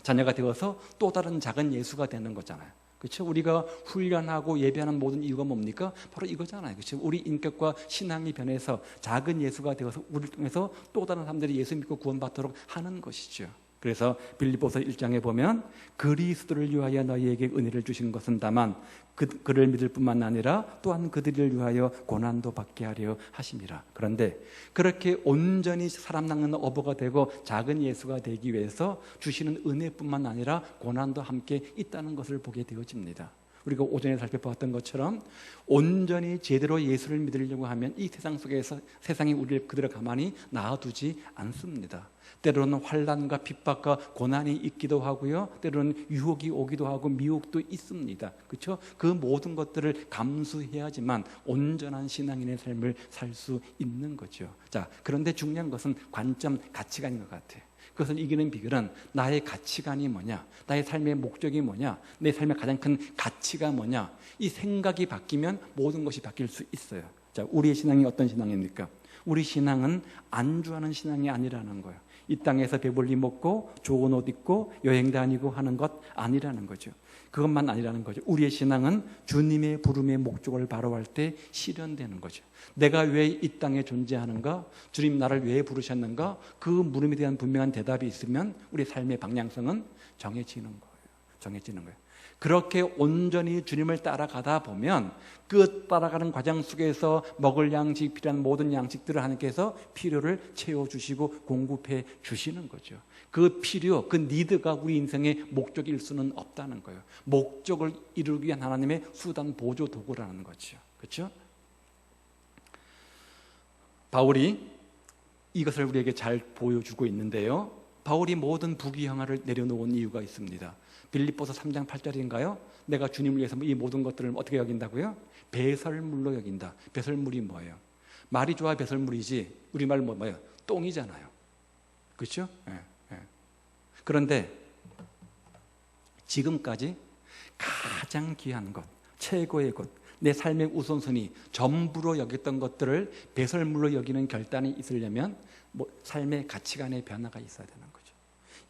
자녀가 되어서 또 다른 작은 예수가 되는 거잖아요. 그렇죠? 우리가 훈련하고 예배하는 모든 이유가 뭡니까? 바로 이거잖아요. 그렇죠? 우리 인격과 신앙이 변해서 작은 예수가 되어서 우리를 통해서 또 다른 사람들이 예수 믿고 구원받도록 하는 것이죠. 그래서 빌립보서 1장에 보면 그리스도를 위하여 너희에게 은혜를 주신 것은 다만 그를 믿을 뿐만 아니라 또한 그들을 위하여 고난도 받게 하려 하심이라. 그런데 그렇게 온전히 사람 낚는 어부가 되고 작은 예수가 되기 위해서 주시는 은혜뿐만 아니라 고난도 함께 있다는 것을 보게 되어집니다. 우리가 오전에 살펴보았던 것처럼 온전히 제대로 예수를 믿으려고 하면 이 세상 속에서 세상이 우리를 그대로 가만히 놔두지 않습니다. 때로는 환난과 핍박과 고난이 있기도 하고요. 때로는 유혹이 오기도 하고 미혹도 있습니다. 그렇죠? 그 모든 것들을 감수해야지만 온전한 신앙인의 삶을 살 수 있는 거죠. 자, 그런데 중요한 것은 관점, 가치관인 것 같아요. 그것을 이기는 비결은 나의 가치관이 뭐냐, 나의 삶의 목적이 뭐냐, 내 삶의 가장 큰 가치가 뭐냐, 이 생각이 바뀌면 모든 것이 바뀔 수 있어요. 자, 우리의 신앙이 어떤 신앙입니까? 우리 신앙은 안주하는 신앙이 아니라는 거예요. 이 땅에서 배불리 먹고 좋은 옷 입고 여행 다니고 하는 것 아니라는 거죠. 그것만 아니라는 거죠. 우리의 신앙은 주님의 부름의 목적을 바로할 때 실현되는 거죠. 내가 왜 이 땅에 존재하는가? 주님 나를 왜 부르셨는가? 그 물음에 대한 분명한 대답이 있으면 우리 삶의 방향성은 정해지는 거예요. 정해지는 거예요. 그렇게 온전히 주님을 따라가다 보면 그 따라가는 과정 속에서 먹을 양식, 필요한 모든 양식들을 하나님께서 필요를 채워주시고 공급해 주시는 거죠. 그 필요, 그 니드가 우리 인생의 목적일 수는 없다는 거예요. 목적을 이루기 위한 하나님의 수단, 보조, 도구라는 거죠. 그렇죠? 바울이 이것을 우리에게 잘 보여주고 있는데요. 바울이 모든 부귀영화를 내려놓은 이유가 있습니다. 빌립보서 3장 8절인가요? 내가 주님을 위해서 이 모든 것들을 어떻게 여긴다고요? 배설물로 여긴다. 배설물이 뭐예요? 말이 좋아 배설물이지 우리말 뭐예요? 똥이잖아요. 그렇죠? 예, 예. 그런데 지금까지 가장 귀한 것, 최고의 것, 내 삶의 우선순위, 전부로 여겼던 것들을 배설물로 여기는 결단이 있으려면 삶의 가치관의 변화가 있어야 되는 거죠.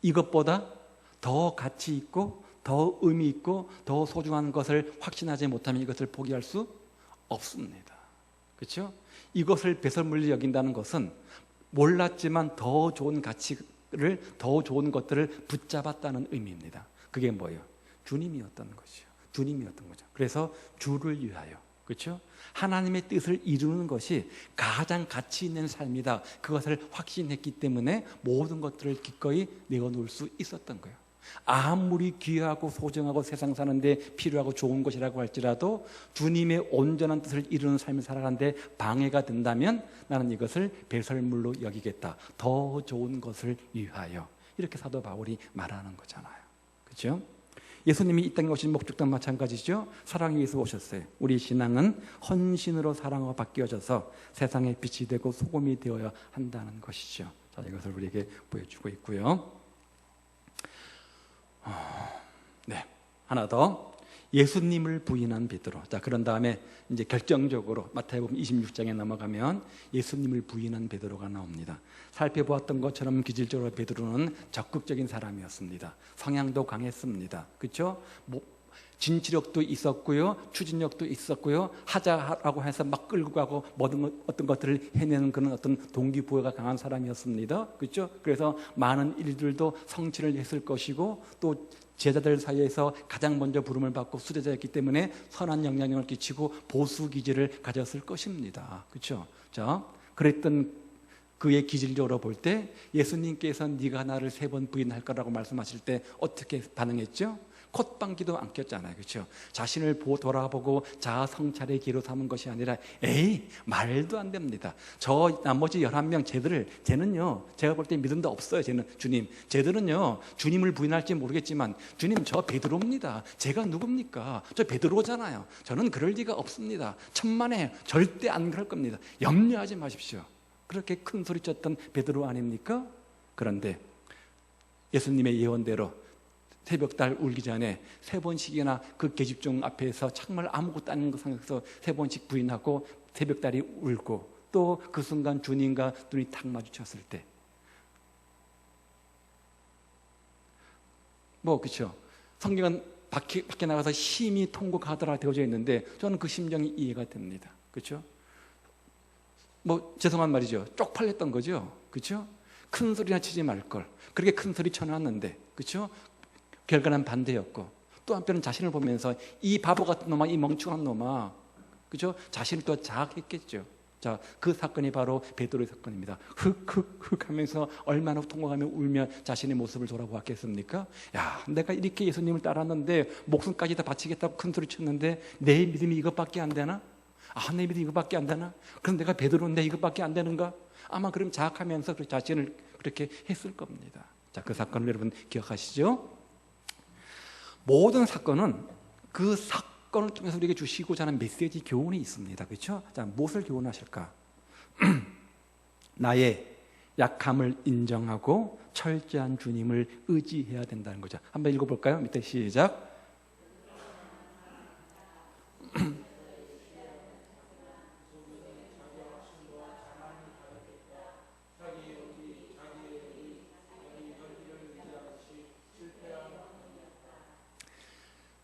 이것보다 더 가치 있고 더 의미 있고 더 소중한 것을 확신하지 못하면 이것을 포기할 수 없습니다. 그렇죠? 이것을 배설물로 여긴다는 것은 몰랐지만 더 좋은 가치를, 더 좋은 것들을 붙잡았다는 의미입니다. 그게 뭐예요? 주님이었던 거죠. 주님이었던 거죠. 그래서 주를 위하여, 그렇죠? 하나님의 뜻을 이루는 것이 가장 가치 있는 삶이다. 그것을 확신했기 때문에 모든 것들을 기꺼이 내어놓을 수 있었던 거예요. 아무리 귀하고 소중하고 세상 사는데 필요하고 좋은 것이라고 할지라도 주님의 온전한 뜻을 이루는 삶을 살아가는데 방해가 된다면 나는 이것을 배설물로 여기겠다. 더 좋은 것을 위하여. 이렇게 사도 바울이 말하는 거잖아요. 그렇죠? 예수님이 이 땅에 오신 목적도 마찬가지죠. 사랑이 위해서 오셨어요. 우리 신앙은 헌신으로 사랑으로 바뀌어져서 세상의 빛이 되고 소금이 되어야 한다는 것이죠. 자, 이것을 우리에게 보여주고 있고요. 네, 하나 더. 예수님을 부인한 베드로. 자, 그런 다음에 이제 결정적으로 마태복음 26장에 넘어가면 예수님을 부인한 베드로가 나옵니다. 살펴보았던 것처럼 기질적으로 베드로는 적극적인 사람이었습니다. 성향도 강했습니다. 그렇죠? 진취력도 있었고요, 추진력도 있었고요, 하자라고 해서 막 끌고 가고 어떤 것들을 해내는 그런 어떤 동기부여가 강한 사람이었습니다. 그렇죠? 그래서 많은 일들도 성취를 했을 것이고 또 제자들 사이에서 가장 먼저 부름을 받고 수제자였기 때문에 선한 영향력을 끼치고 보수 기질을 가졌을 것입니다. 그렇죠? 자, 그랬던 그의 기질적으로 볼 때 예수님께서 네가 나를 3번 부인할 거라고 말씀하실 때 어떻게 반응했죠? 콧방귀도 안 꼈잖아요. 그렇죠? 자신을 돌아보고 자아 성찰의 기로 삼은 것이 아니라 에이 말도 안 됩니다. 저 나머지 11명 쟤는요 제가 볼 때 믿음도 없어요. 주님 쟤들은요 주님을 부인할지 모르겠지만 주님 저 베드로입니다. 제가 누굽니까? 저 베드로잖아요. 저는 그럴 리가 없습니다. 천만에 절대 안 그럴 겁니다. 염려하지 마십시오. 그렇게 큰 소리 쳤던 베드로 아닙니까? 그런데 예수님의 예언대로 새벽달 울기 전에 3번씩이나 그 계집종 앞에서 정말 아무것도 아닌 것 상황에서 3번씩 부인하고 새벽달이 울고, 또 그 순간 주님과 눈이 탁 마주쳤을 때 그렇죠. 성경은 밖에 나가서 심히 통곡하더라 되어져 있는데 저는 그 심정이 이해가 됩니다. 그렇죠? 죄송한 말이죠. 쪽팔렸던 거죠. 그렇죠? 큰 소리나 치지 말걸. 그렇게 큰 소리 쳐놨는데, 그렇죠? 결과는 반대였고, 또 한편은 자신을 보면서 이 바보 같은 놈아, 이 멍청한 놈아, 그렇죠? 자신을 또 자학했겠죠. 자, 그 사건이 바로 베드로의 사건입니다. 흑 하면서 얼마나 통곡하며 울며 자신의 모습을 돌아보았겠습니까? 야, 내가 이렇게 예수님을 따랐는데 목숨까지 다 바치겠다고 큰 소리 쳤는데 내 믿음이 이것밖에 안 되나? 내 믿음이 이것밖에 안 되나? 그럼 내가 베드로인데 이것밖에 안 되는가? 아마 그럼 자학하면서 자신을 그렇게 했을 겁니다. 자, 그 사건을 여러분 기억하시죠? 모든 사건은 그 사건을 통해서 우리에게 주시고자 하는 메시지 교훈이 있습니다. 그렇죠? 자, 무엇을 교훈하실까? 나의 약함을 인정하고 철저한 주님을 의지해야 된다는 거죠. 한번 읽어볼까요? 밑에 시작.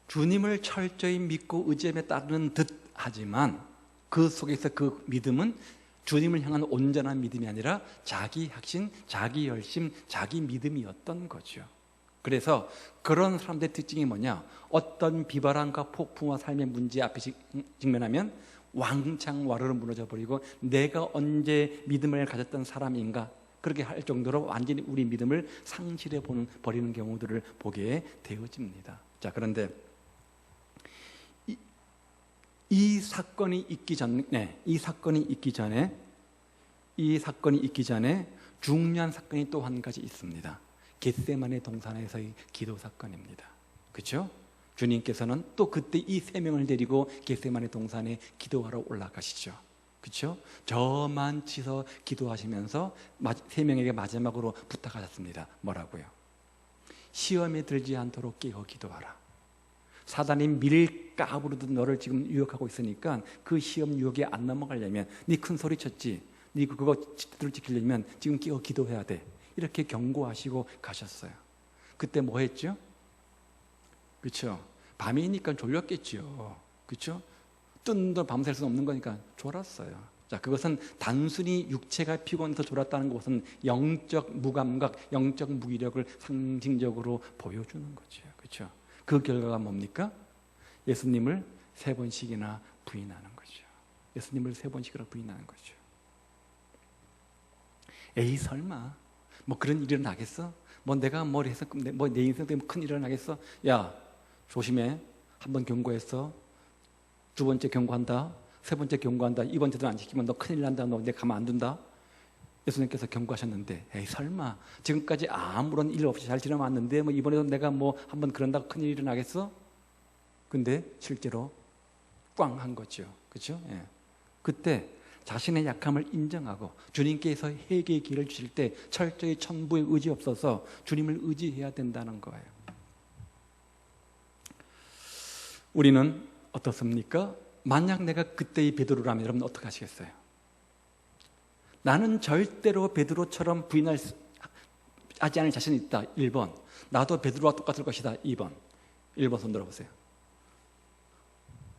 주님을 철저히 믿고 의지에 따르는 듯 하지만 그 속에서 그 믿음은 주님을 향한 온전한 믿음이 아니라 자기 확신, 자기 열심, 자기 믿음이었던 거죠. 그래서 그런 사람들의 특징이 뭐냐? 어떤 비바람과 폭풍과 삶의 문제 앞에 직면하면 왕창 와르르 무너져 버리고 내가 언제 믿음을 가졌던 사람인가? 그렇게 할 정도로 완전히 우리 믿음을 상실해 버리는 경우들을 보게 되어집니다. 자, 그런데 이 사건이 있기 전에 중요한 사건이 또 한 가지 있습니다. 겟세마네 동산에서의 기도 사건입니다. 그렇죠? 주님께서는 또 그때 이 3명을 데리고 겟세마네 동산에 기도하러 올라가시죠. 그렇죠? 저만 치서 기도하시면서 3명에게 마지막으로 부탁하셨습니다. 뭐라고요? 시험에 들지 않도록 깨어 기도하라. 사단이 밀가부르듯 너를 지금 유혹하고 있으니까 그 시험 유혹에 안 넘어가려면 네 큰 소리 쳤지, 네 그거 지키려면 지금 깨어 기도해야 돼. 이렇게 경고하시고 가셨어요. 그때 뭐 했죠? 그렇죠? 밤이니까 졸렸겠죠. 그렇죠? 뜬도 밤샐 수는 없는 거니까 졸았어요. 자, 그것은 단순히 육체가 피곤해서 졸았다는 것은 영적 무감각, 영적 무기력을 상징적으로 보여주는 거죠. 그렇죠? 그 결과가 뭡니까? 예수님을 3번씩이나 부인하는 거죠. 예수님을 3번씩이나 부인하는 거죠. 에이, 설마 그런 일이 일어나겠어? 내가 뭘 해서 내 인생 때문에 큰 일이 일어나겠어? 야, 조심해. 한 번 경고했어. 2번째 경고한다. 3번째 경고한다. 이번째도 안 지키면 너 큰일 난다. 너 내가 가만 안 둔다. 예수님께서 경고하셨는데, 에이, 설마 지금까지 아무런 일 없이 잘 지나왔는데 이번에도 내가 한번 그런다고 큰일이 일어나겠어? 근데 실제로 꽝 한 거죠. 그렇죠? 예. 그때 자신의 약함을 인정하고 주님께서 회개의 길을 주실 때 철저히 천부에 의지 없어서 주님을 의지해야 된다는 거예요. 우리는 어떻습니까? 만약 내가 그때의 베드로라면 여러분 어떻게 하시겠어요? 나는 절대로 베드로처럼 부인하지 않을 자신이 있다. 1번. 나도 베드로와 똑같을 것이다. 2번. 1번 손 들어보세요.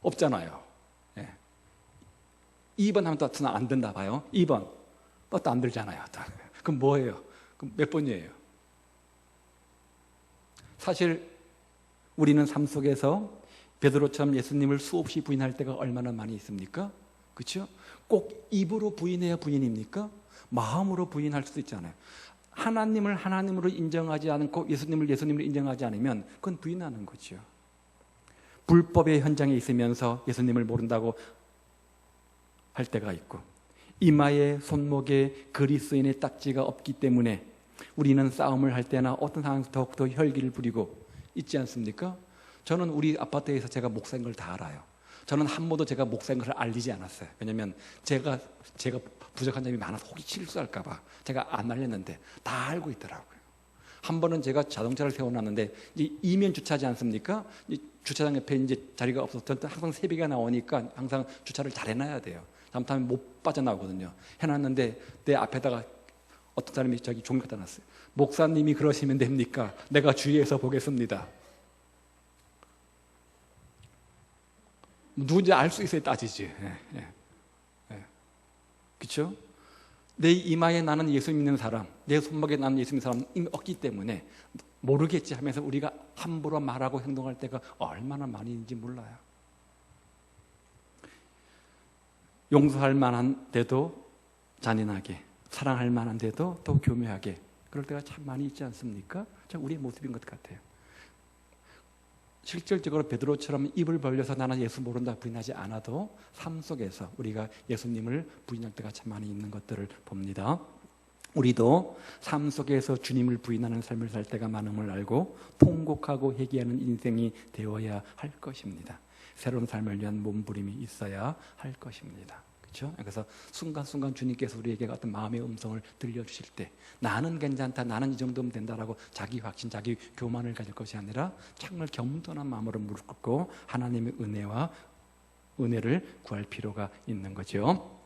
없잖아요. 예. 2번 하면 또 안 된다 봐요. 2번. 또 안 들잖아요. 그럼 뭐예요? 그럼 몇 번이에요? 사실 우리는 삶 속에서 베드로처럼 예수님을 수없이 부인할 때가 얼마나 많이 있습니까? 그렇죠? 꼭 입으로 부인해야 부인입니까? 마음으로 부인할 수도 있잖아요. 하나님을 하나님으로 인정하지 않고 예수님을 예수님으로 인정하지 않으면 그건 부인하는 거죠. 불법의 현장에 있으면서 예수님을 모른다고 할 때가 있고, 이마에 손목에 그리스도인의 딱지가 없기 때문에 우리는 싸움을 할 때나 어떤 상황에서 더욱더 혈기를 부리고 있지 않습니까? 저는 우리 아파트에서 제가 목사인 걸 다 알아요. 저는 한 번도 제가 목사인 것을 알리지 않았어요. 왜냐하면 제가 부족한 점이 많아서 혹시 실수할까 봐 제가 안 알렸는데 다 알고 있더라고요. 한 번은 제가 자동차를 세워놨는데 이제 이면 주차하지 않습니까? 주차장 옆에 이제 자리가 없어서 저는 항상 새벽에 나오니까 항상 주차를 잘 해놔야 돼요. 잘못하면 못 빠져나오거든요. 해놨는데 내 앞에다가 어떤 사람이 저기 종이 갖다 놨어요. 목사님이 그러시면 됩니까? 내가 주의해서 보겠습니다. 누군지 알 수 있어야 따지지. 그렇죠? 내 이마에 나는 예수 믿는 사람, 내 손목에 나는 예수 믿는 사람 이미 없기 때문에 모르겠지 하면서 우리가 함부로 말하고 행동할 때가 얼마나 많이 있는지 몰라요. 용서할 만한데도 잔인하게, 사랑할 만한데도 또 교묘하게 그럴 때가 참 많이 있지 않습니까? 참 우리의 모습인 것 같아요. 실질적으로 베드로처럼 입을 벌려서 나는 예수 모른다 부인하지 않아도 삶 속에서 우리가 예수님을 부인할 때가 참 많이 있는 것들을 봅니다. 우리도 삶 속에서 주님을 부인하는 삶을 살 때가 많음을 알고 통곡하고 회개하는 인생이 되어야 할 것입니다. 새로운 삶을 위한 몸부림이 있어야 할 것입니다. 그렇죠? 그래서 순간순간 주님께서 우리에게 어떤 마음의 음성을 들려주실 때 나는 괜찮다, 나는 이 정도면 된다라고 자기 확신, 자기 교만을 가질 것이 아니라 정말 겸손한 마음으로 무릎 꿇고 하나님의 은혜를 구할 필요가 있는 거죠.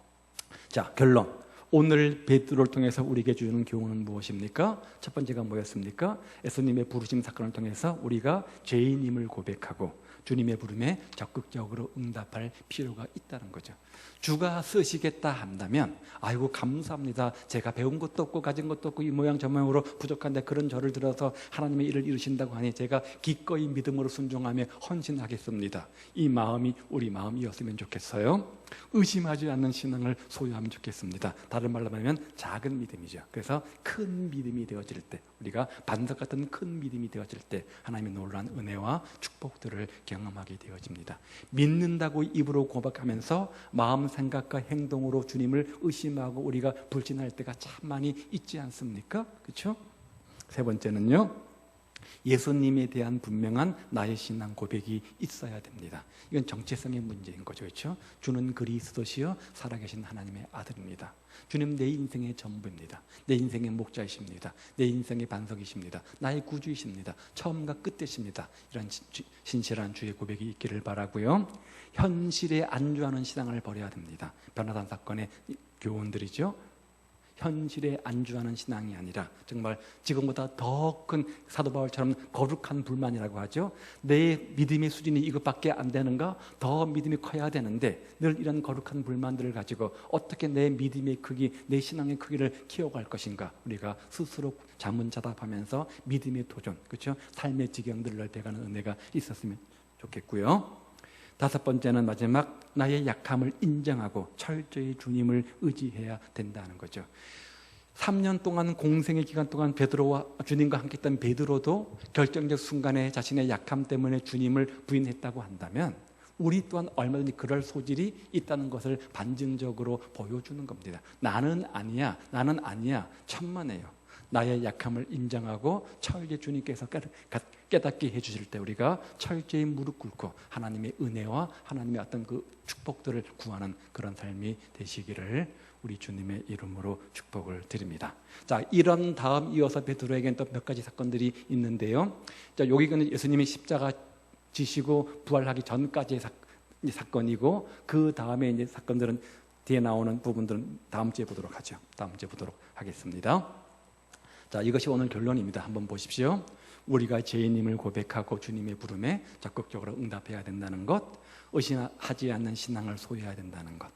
자, 결론. 오늘 베드로를 통해서 우리에게 주는 교훈은 무엇입니까? 첫 번째가 뭐였습니까? 예수님의 부르심 사건을 통해서 우리가 죄인임을 고백하고 주님의 부름에 적극적으로 응답할 필요가 있다는 거죠. 주가 쓰시겠다 한다면 아이고 감사합니다. 제가 배운 것도 없고 가진 것도 없고 이 모양 저 모양으로 부족한데 그런 저를 들어서 하나님의 일을 이루신다고 하니 제가 기꺼이 믿음으로 순종하며 헌신하겠습니다. 이 마음이 우리 마음이었으면 좋겠어요. 의심하지 않는 신앙을 소유하면 좋겠습니다. 다른 말로 말하면 작은 믿음이죠. 그래서 큰 믿음이 되어질 때, 우리가 반석 같은 큰 믿음이 되어질 때 하나님의 놀라운 은혜와 축복들을 경험하게 되어집니다. 믿는다고 입으로 고백하면서 마음, 생각과 행동으로 주님을 의심하고 우리가 불신할 때가 참 많이 있지 않습니까? 그렇죠? 세 번째는요, 예수님에 대한 분명한 나의 신앙 고백이 있어야 됩니다. 이건 정체성의 문제인 거죠. 그렇죠? 주는 그리스도시요 살아계신 하나님의 아들입니다. 주님 내 인생의 전부입니다. 내 인생의 목자이십니다. 내 인생의 반석이십니다. 나의 구주이십니다. 처음과 끝이십니다. 이런 신실한 주의 고백이 있기를 바라고요. 현실에 안주하는 신앙을 버려야 됩니다. 변화산 사건의 교훈들이죠. 현실에 안주하는 신앙이 아니라 정말 지금보다 더 큰 사도 바울처럼 거룩한 불만이라고 하죠. 내 믿음의 수준이 이것밖에 안 되는가? 더 믿음이 커야 되는데 늘 이런 거룩한 불만들을 가지고 어떻게 내 믿음의 크기, 내 신앙의 크기를 키워갈 것인가? 우리가 스스로 자문자답하면서 믿음의 도전, 그렇죠? 삶의 지경들을 넓혀가는 은혜가 있었으면 좋겠고요. 다섯 번째는 마지막 나의 약함을 인정하고 철저히 주님을 의지해야 된다는 거죠. 3년 동안 공생의 기간 동안 베드로와 주님과 함께 했던 베드로도 결정적 순간에 자신의 약함 때문에 주님을 부인했다고 한다면 우리 또한 얼마든지 그럴 소질이 있다는 것을 반증적으로 보여주는 겁니다. 나는 아니야, 나는 아니야, 천만에요. 나의 약함을 인정하고 철저히 주님께서 깨닫게 해주실 때 우리가 철저히 무릎 꿇고 하나님의 은혜와 하나님의 어떤 그 축복들을 구하는 그런 삶이 되시기를 우리 주님의 이름으로 축복을 드립니다. 자, 이런 다음 이어서 베드로에게는 또 몇 가지 사건들이 있는데요. 자, 여기는 예수님이 십자가 지시고 부활하기 전까지의 사건이고 그 다음에 이제 사건들은 뒤에 나오는 부분들은 다음 주에 보도록 하죠. 다음 주에 보도록 하겠습니다. 자, 이것이 오늘 결론입니다. 한번 보십시오. 우리가 죄인임을 고백하고 주님의 부름에 적극적으로 응답해야 된다는 것, 의심하지 않는 신앙을 소유해야 된다는 것,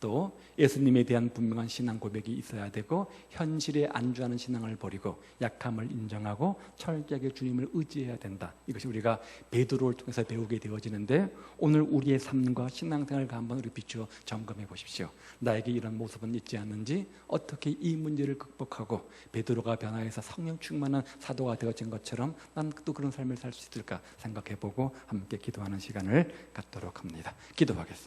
또 예수님에 대한 분명한 신앙 고백이 있어야 되고 현실에 안주하는 신앙을 버리고 약함을 인정하고 철저하게 주님을 의지해야 된다. 이것이 우리가 베드로를 통해서 배우게 되어지는데 오늘 우리의 삶과 신앙생활과 한번 우리 비추어 점검해 보십시오. 나에게 이런 모습은 있지 않는지, 어떻게 이 문제를 극복하고 베드로가 변화해서 성령 충만한 사도가 되어진 것처럼 난 또 그런 삶을 살 수 있을까 생각해 보고 함께 기도하는 시간을 갖도록 합니다. 기도하겠습니다.